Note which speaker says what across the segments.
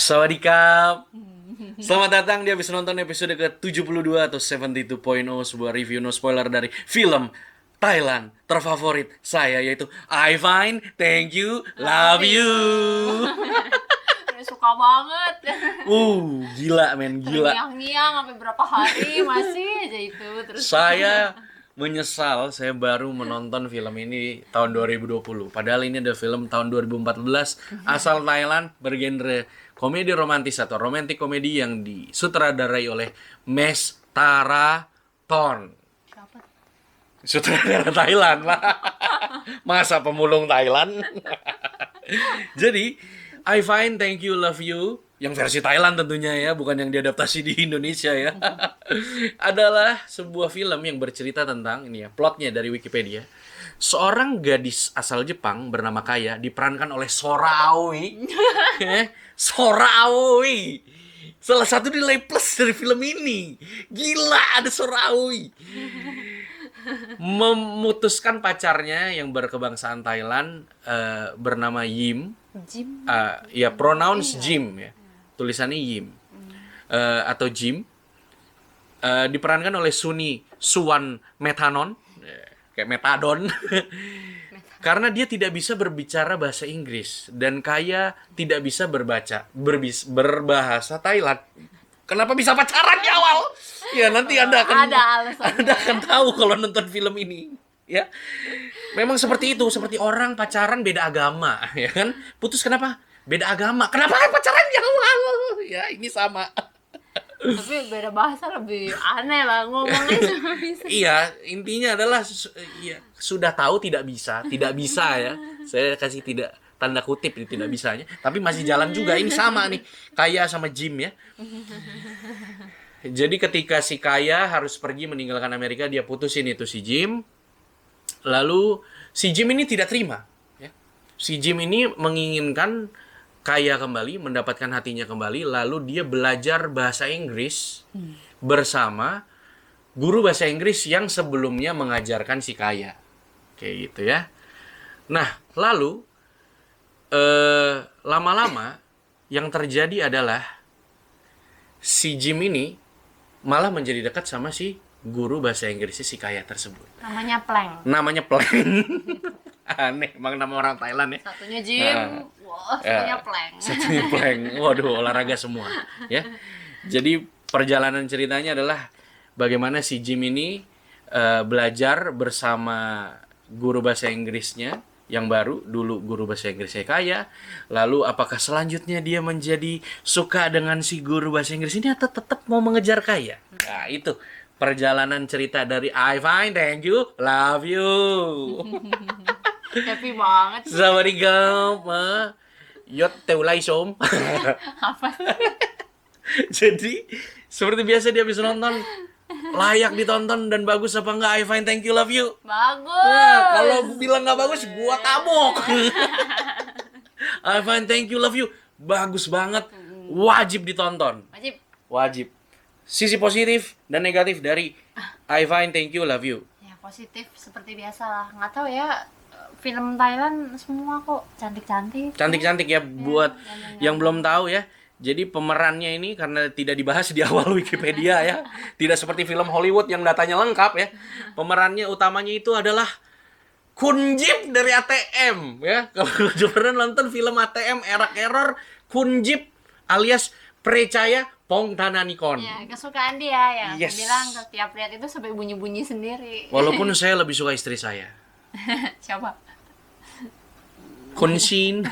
Speaker 1: Sawadikap. Selamat datang di habis nonton episode ke-72 atau 72.0, sebuah review no spoiler dari film Thailand terfavorit saya, yaitu I Fine, Thank You, Love You.
Speaker 2: Suka banget.
Speaker 1: Gila men, gila.
Speaker 2: Terngiang-ngiang sampai berapa hari masih aja itu terus.
Speaker 1: Saya menyesal saya baru menonton film ini tahun 2020. Padahal ini ada film tahun 2014 asal Thailand, bergenre komedi romantis atau romantic komedi yang disutradarai oleh Mes Tarathon.
Speaker 2: Siapa?
Speaker 1: Sutradara Thailand lah. Masa pemulung Thailand. Jadi I Fine, Thank You, Love You yang versi Thailand tentunya ya, bukan yang diadaptasi di Indonesia ya. Adalah sebuah film yang bercerita tentang ini ya, plotnya dari Wikipedia. Seorang gadis asal Jepang bernama Kaya diperankan oleh Sora Aoi. Sora Aoi. Salah satu nilai plus dari film ini. Gila, ada Sora Aoi. Memutuskan pacarnya yang berkebangsaan Thailand bernama Yim.
Speaker 2: Jim.
Speaker 1: Ya pronouns Jim ya. Tulisannya Yim. Atau Jim. Diperankan oleh Suwan Metanon. Kayak metadon. Karena dia tidak bisa berbicara bahasa Inggris dan Kaya tidak bisa berbahasa Thailand. Kenapa bisa pacaran di awal? Ya nanti Anda akan tahu kalau nonton film ini, ya. Memang seperti itu, seperti orang pacaran beda agama, ya kan? Putus kenapa? Beda agama. Kenapa pacaran di awal? Ya, ini sama.
Speaker 2: Tapi beda bahasa lebih aneh lah ngomongnya cuma bisa.
Speaker 1: Iya, intinya adalah sudah tahu tidak bisa ya. Saya kasih tidak tanda kutip ini tidak bisanya, tapi masih jalan juga. Ini sama nih, Kaya sama Jim ya. Jadi ketika si Kaya harus pergi meninggalkan Amerika, dia putusin itu si Jim. Lalu si Jim ini tidak terima ya. Si Jim ini menginginkan Kaya kembali, mendapatkan hatinya kembali, lalu dia belajar bahasa Inggris bersama guru bahasa Inggris yang sebelumnya mengajarkan si Kaya. Kayak gitu ya. Nah, lalu lama-lama yang terjadi adalah si Jim ini malah menjadi dekat sama si guru bahasa Inggrisnya si Kaya tersebut.
Speaker 2: Namanya Plank.
Speaker 1: Aneh, emang nama orang Thailand ya.
Speaker 2: Satunya Jim, satunya Plank.
Speaker 1: Satunya Plank. Waduh, olahraga semua ya. Jadi perjalanan ceritanya adalah bagaimana si Jim ini belajar bersama guru bahasa Inggrisnya yang baru, dulu guru bahasa Inggrisnya Kaya. Lalu apakah selanjutnya dia menjadi suka dengan si guru bahasa Inggris ini atau tetap mau mengejar Kaya? Nah, itu perjalanan cerita dari I Fine, Thank You, Love You.
Speaker 2: Happy banget.
Speaker 1: Sawadikap. Yot teulai som.
Speaker 2: Apa sih?
Speaker 1: Jadi seperti biasa dia habis nonton, layak ditonton dan bagus apa enggak I Fine, Thank You, Love You?
Speaker 2: Bagus.
Speaker 1: Nah, kalau bilang nggak bagus, gua tabok. I Fine, Thank You, Love You bagus banget, wajib ditonton. Wajib. Sisi positif dan negatif dari I Fine, Thank You, Love You.
Speaker 2: Ya positif seperti biasa lah. Nggak tahu ya, film Thailand semua kok cantik-cantik.
Speaker 1: Cantik-cantik ya, buat yang belum tahu ya. Jadi pemerannya ini karena tidak dibahas di awal Wikipedia ya. Tidak seperti film Hollywood yang datanya lengkap ya. Pemerannya utamanya itu adalah Kunjip dari ATM ya. Kalau pernah nonton film ATM Error, Kunjip alias Percaya Pongtananikon.
Speaker 2: Ya, kesukaan dia ya.
Speaker 1: Yes.
Speaker 2: Bilang setiap lihat itu sampai bunyi-bunyi sendiri.
Speaker 1: Walaupun saya lebih suka istri saya.
Speaker 2: Siapa?
Speaker 1: Kunsin.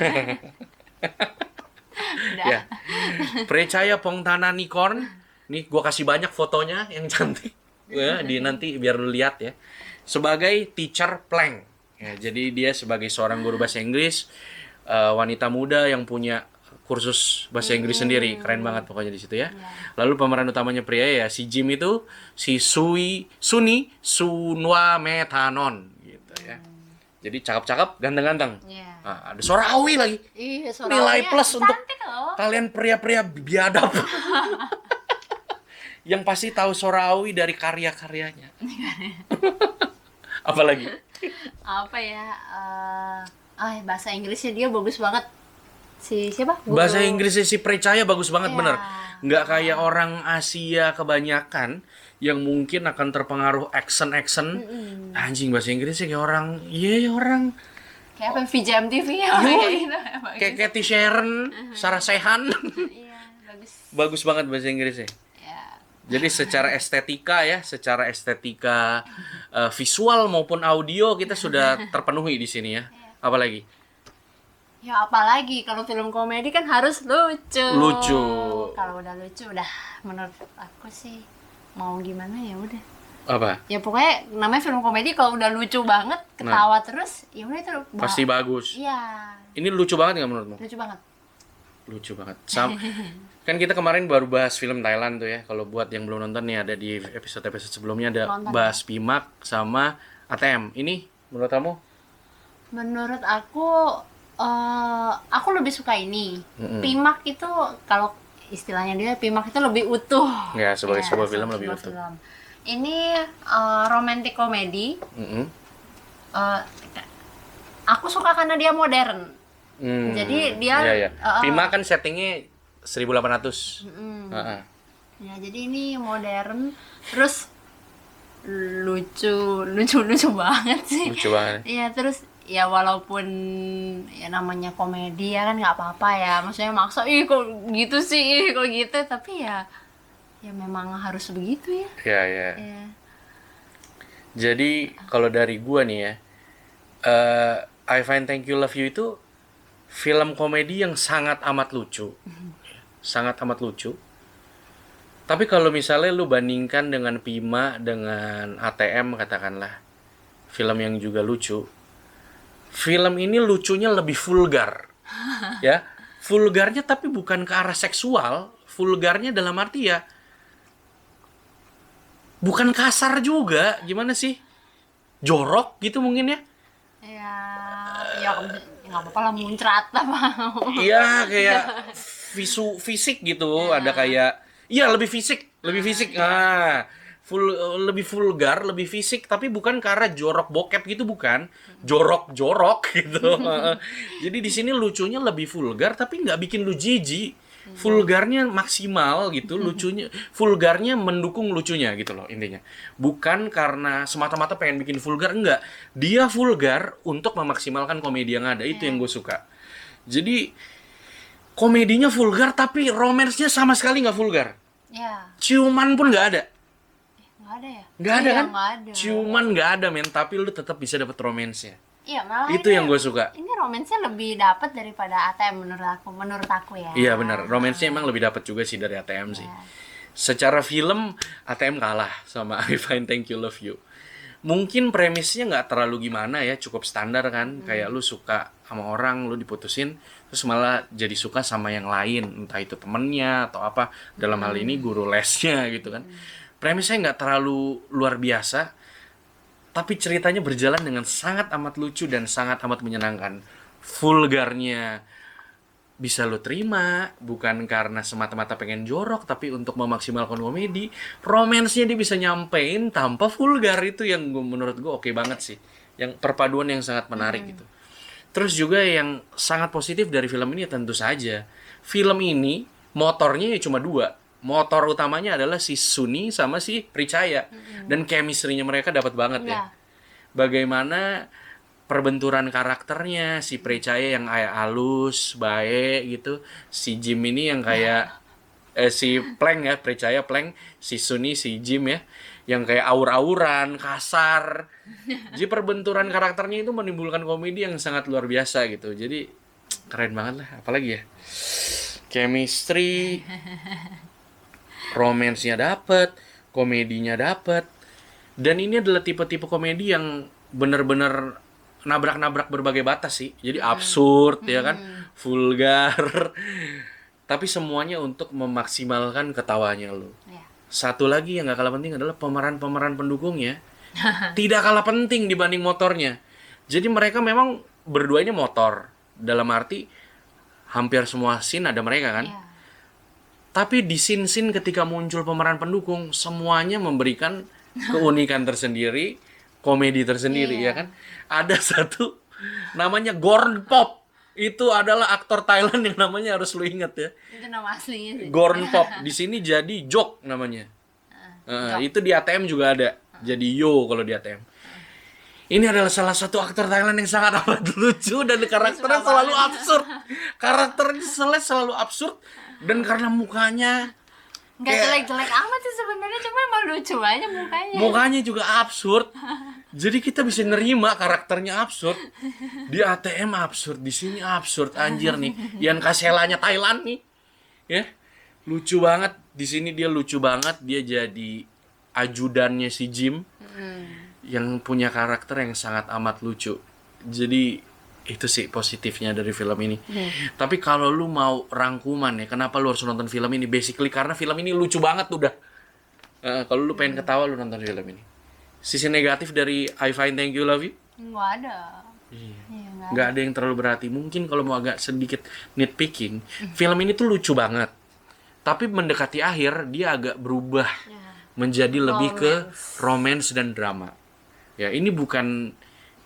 Speaker 1: Ya. Percaya Pongtananikon. Nih gua kasih banyak fotonya yang cantik. Ya, nanti biar lu lihat ya. Sebagai teacher Plank. Ya, jadi dia sebagai seorang guru bahasa Inggris, wanita muda yang punya kursus bahasa Inggris sendiri. Keren banget pokoknya di situ ya. Lalu pemeran utamanya pria ya, si Jim itu si Suni Sunwa Metanon gitu ya. Jadi cakep-cakep, ganteng-ganteng. Nah, ada Sora Aoi lagi.
Speaker 2: Iya,
Speaker 1: Nilai plus untuk
Speaker 2: loh.
Speaker 1: kalian pria-pria biadab. Yang pasti tahu Sora Aoi dari karya-karyanya. Apalagi?
Speaker 2: Apa ya? Bahasa Inggrisnya dia bagus banget. Si siapa?
Speaker 1: Bahasa Inggrisnya si Percaya bagus banget,
Speaker 2: Iya.
Speaker 1: bener. Nggak kayak orang Asia kebanyakan yang mungkin akan terpengaruh accent. Anjing, bahasa Inggrisnya kayak orang, orang
Speaker 2: Kayak apa VJM TV ya?
Speaker 1: Iya.
Speaker 2: Kayak gitu. Bagus.
Speaker 1: kayak Cathy Sharon, Sarah Sehan.
Speaker 2: Iya, bagus.
Speaker 1: Bagus banget bahasa Inggrisnya.
Speaker 2: Ya.
Speaker 1: Jadi secara estetika visual maupun audio kita sudah terpenuhi di sini ya. Apalagi?
Speaker 2: Ya apalagi kalau film komedi kan harus lucu.
Speaker 1: Lucu.
Speaker 2: Kalau udah lucu udah menurut aku sih mau gimana ya udah.
Speaker 1: Apa?
Speaker 2: Ya pokoknya namanya film komedi kalau udah lucu banget, ketawa terus, ya udah itu
Speaker 1: Pasti bagus.
Speaker 2: Iya,
Speaker 1: Ini lucu banget nggak menurutmu?
Speaker 2: lucu banget.
Speaker 1: Lucu banget. Kan kita kemarin baru bahas film Thailand tuh ya. Kalau buat yang belum nonton nih ada di episode-episode sebelumnya ada
Speaker 2: Nonton,
Speaker 1: bahas Pimak sama ATM. Ini menurut kamu?
Speaker 2: Menurut aku lebih suka ini. Pimak itu kalau istilahnya dia Pimak itu lebih utuh.
Speaker 1: Ya, sebagai sebuah film
Speaker 2: sebuah
Speaker 1: lebih utuh.
Speaker 2: film. Ini romantic comedy.
Speaker 1: Mm-mm.
Speaker 2: Aku suka karena dia modern. Jadi dia
Speaker 1: Iya, iya. Pimak kan settingnya 1800. Heeh.
Speaker 2: Ya, jadi ini modern, terus lucu banget sih.
Speaker 1: Lucu banget.
Speaker 2: Iya, terus ya walaupun ya namanya komedi ya kan nggak apa-apa ya. Maksudnya maksa, kok gitu sih, kok gitu, tapi ya memang harus begitu ya.
Speaker 1: Iya, iya.
Speaker 2: Ya.
Speaker 1: Jadi kalau dari gua nih ya, I Find Thank You Love You itu film komedi yang sangat amat lucu. Sangat amat lucu. Tapi kalau misalnya lu bandingkan dengan Pima, dengan ATM katakanlah, film yang juga lucu, film ini lucunya lebih vulgar. Ya, vulgarnya tapi bukan ke arah seksual, vulgarnya dalam arti ya bukan kasar juga, gimana sih? Jorok gitu mungkin ya.
Speaker 2: Ya nggak apa-apa lah, muncrat apa.
Speaker 1: Iya, kayak fisik gitu, ada kayak lebih fisik. Nah, lebih vulgar, lebih fisik, tapi bukan karena jorok bokep gitu, bukan. Jorok gitu. Jadi di sini lucunya lebih vulgar tapi nggak bikin lu jijik. Vulgarnya maksimal gitu, lucunya vulgarnya mendukung lucunya gitu loh intinya. Bukan karena semata-mata pengen bikin vulgar, enggak. Dia vulgar untuk memaksimalkan komedi yang ada, itu yang gue suka. Jadi komedinya vulgar tapi romansnya sama sekali nggak vulgar.
Speaker 2: Ya,
Speaker 1: Ciuman pun nggak ada.
Speaker 2: nggak ada ya?
Speaker 1: Nggak ada
Speaker 2: Iya,
Speaker 1: kan?
Speaker 2: nggak ada.
Speaker 1: Ciuman nggak ada men, tapi lu tetap bisa dapet romansnya.
Speaker 2: Iya, malah
Speaker 1: Itu
Speaker 2: ini-
Speaker 1: yang gue suka.
Speaker 2: Ini romansnya lebih dapat daripada ATM menurut aku ya.
Speaker 1: Iya benar, romansnya emang lebih dapet juga sih dari ATM sih. Secara film ATM kalah sama I Find Thank You Love You. Mungkin premisnya nggak terlalu gimana ya, cukup standar kan. Kayak lu suka sama orang, lu diputusin, terus malah jadi suka sama yang lain, entah itu temennya atau apa. Dalam hal ini guru lesnya gitu kan. Premisnya nggak terlalu luar biasa, tapi ceritanya berjalan dengan sangat amat lucu dan sangat amat menyenangkan. Vulgarnya bisa lo terima, bukan karena semata-mata pengen jorok, tapi untuk memaksimalkan komedi. Romansnya dia bisa nyampein tanpa vulgar, itu yang menurut gue oke banget sih. Yang perpaduan yang sangat menarik gitu. Terus juga yang sangat positif dari film ini tentu saja, film ini motornya ya cuma dua. Motor utamanya adalah si Suni sama si Percaya. Dan chemistry-nya mereka dapat banget ya.
Speaker 2: Iya.
Speaker 1: Bagaimana perbenturan karakternya, si Percaya yang kayak halus, baik gitu. Si Jim ini yang kayak si Plank ya, Percaya Plank, si Suni, si Jim ya, yang kayak aur-auran, kasar. Jadi perbenturan karakternya itu menimbulkan komedi yang sangat luar biasa gitu. Jadi keren banget lah, apalagi ya. Chemistry, romansnya dapet, komedinya dapet. Dan ini adalah tipe-tipe komedi yang bener-bener nabrak-nabrak berbagai batas sih. Jadi absurd ya kan, vulgar. Tapi semuanya untuk memaksimalkan ketawanya lu.
Speaker 2: Iya.
Speaker 1: Satu lagi yang gak kalah penting adalah pemeran-pemeran pendukungnya. Tidak kalah penting dibanding motornya. Jadi mereka memang berdua ini motor. Dalam arti hampir semua scene ada mereka kan.
Speaker 2: Iya.
Speaker 1: Tapi di scene-scene ketika muncul pemeran pendukung, semuanya memberikan keunikan tersendiri, komedi tersendiri
Speaker 2: Iya.
Speaker 1: ya kan. Ada satu namanya Gorn Pop. Itu adalah aktor Thailand yang namanya harus lu ingat ya.
Speaker 2: Itu nama aslinya sih.
Speaker 1: Gorn Pop. Di sini jadi Jok namanya. Itu di ATM juga ada. Jadi Yo kalau di ATM. Ini adalah salah satu aktor Thailand yang sangat amat lucu dan karakternya selalu absurd. Karakternya selalu absurd dan karena mukanya
Speaker 2: Nggak jelek-jelek amat sih sebenarnya, cuma emang lucu aja mukanya.
Speaker 1: mukanya juga absurd. Jadi kita bisa nerima karakternya absurd. Di ATM absurd, di sini absurd, anjir nih. Ian Kaselanya Thailand nih. Ya. Lucu banget. Di sini dia lucu banget, dia jadi ajudannya si Jim. Yang punya karakter yang sangat amat lucu. Jadi itu sih positifnya dari film ini. Tapi kalau lu mau rangkuman ya, kenapa lu harus nonton film ini? Basically karena film ini lucu banget udah. Kalau lu pengen ketawa lu nonton film ini. Sisi negatif dari I Find Thank You Love You?
Speaker 2: Nggak ada.
Speaker 1: Iya.
Speaker 2: Iya,
Speaker 1: Nggak ada yang terlalu berarti. Mungkin kalau mau agak sedikit nitpicking, film ini tuh lucu banget. Tapi mendekati akhir dia agak berubah menjadi lebih ke romance dan drama. Ya ini bukan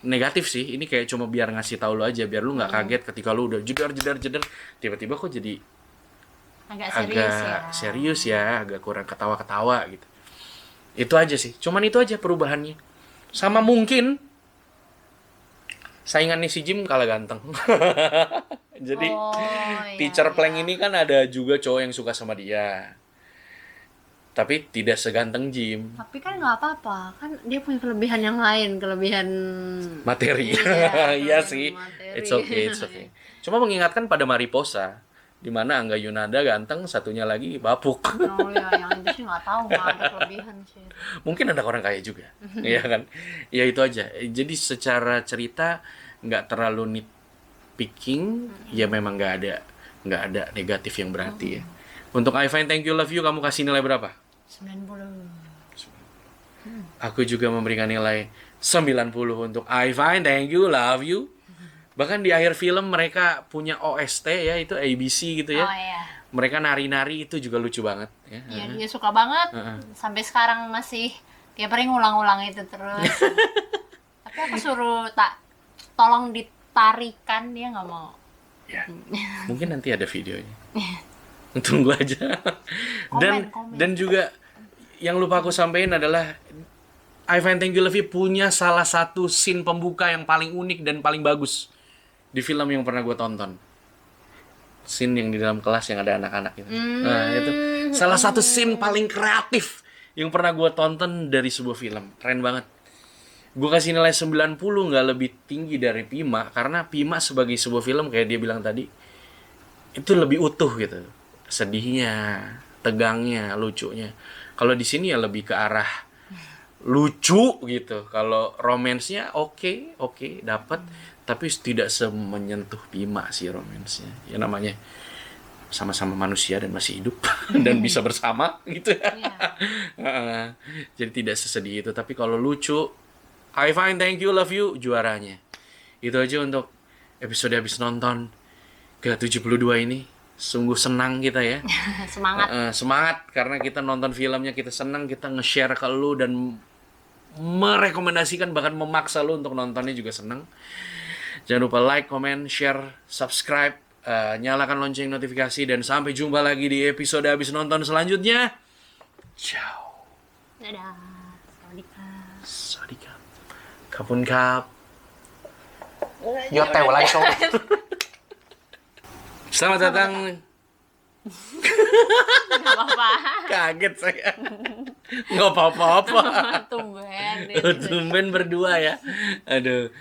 Speaker 1: negatif sih, ini kayak cuma biar ngasih tahu lu aja, biar lu nggak kaget ketika lu udah jedar tiba-tiba kok jadi agak serius ya, agak kurang ketawa-ketawa gitu. Itu aja sih, cuman itu aja perubahannya. Sama mungkin saingannya si Jim kalah ganteng. Jadi Teacher Plank ini kan ada juga cowok yang suka sama dia. Tapi tidak seganteng Jim.
Speaker 2: Tapi kan nggak apa-apa, kan dia punya kelebihan yang lain, kelebihan
Speaker 1: Materi. Iya sih.
Speaker 2: materi.
Speaker 1: It's okay. Cuma mengingatkan pada Mariposa, di mana Angga Yunada ganteng, satunya lagi bapuk.
Speaker 2: Oh ya, yang itu sih nggak tahu, nggak ada kelebihan sih.
Speaker 1: Mungkin ada orang kaya juga. Iya kan? Ya itu aja. Jadi secara cerita nggak terlalu nitpicking, ya memang nggak ada negatif yang berarti ya. Untuk I Find Thank You Love You kamu kasih nilai berapa?
Speaker 2: 90.
Speaker 1: Aku juga memberikan nilai 90 untuk I Find Thank You Love You. Bahkan di akhir film mereka punya OST ya, itu ABC gitu ya.
Speaker 2: Oh iya.
Speaker 1: Mereka nari-nari itu juga lucu banget ya.
Speaker 2: Iya, dia suka banget. Sampai sekarang masih tiap hari ngulang-ulang itu terus. Tapi aku suruh tolong ditarikan, dia nggak mau.
Speaker 1: Ya. Mungkin nanti ada videonya. Tunggu aja.
Speaker 2: Komen.
Speaker 1: Dan juga yang lupa aku sampaikan adalah I Find Thank You Love You punya salah satu scene pembuka yang paling unik dan paling bagus di film yang pernah gue tonton. Scene yang di dalam kelas yang ada anak-anak itu. Nah, itu salah satu scene paling kreatif yang pernah gue tonton dari sebuah film. Keren banget. Gue kasih nilai 90, nggak lebih tinggi dari Pima, karena Pima sebagai sebuah film kayak dia bilang tadi, itu lebih utuh gitu. Sedihnya, tegangnya, lucunya. Kalau di sini ya lebih ke arah lucu gitu. Kalau romansnya oke, dapat, tapi tidak semenyentuh Bima sih romansnya. Ya namanya sama-sama manusia dan masih hidup dan bisa bersama gitu ya. Jadi tidak sesedih itu. Tapi kalau lucu, I Find Thank You Love You juaranya. Itu aja untuk episode habis nonton ke-72 ini. Sungguh senang kita ya. Semangat karena kita nonton filmnya, kita senang, kita nge-share ke lu dan merekomendasikan, bahkan memaksa lu untuk nontonnya juga senang. Jangan lupa like, comment, share, subscribe, nyalakan lonceng notifikasi, dan sampai jumpa lagi di episode habis nonton selanjutnya. Ciao.
Speaker 2: Dadah. Sawadika.
Speaker 1: Sawadika. Kapun kap.
Speaker 3: Yotew langsung.
Speaker 1: Selamat datang.
Speaker 2: Nggak apa-apa.
Speaker 1: Kaget saya. Nggak apa-apa.
Speaker 2: Tumben.
Speaker 1: Tumben berdua ya. Aduh.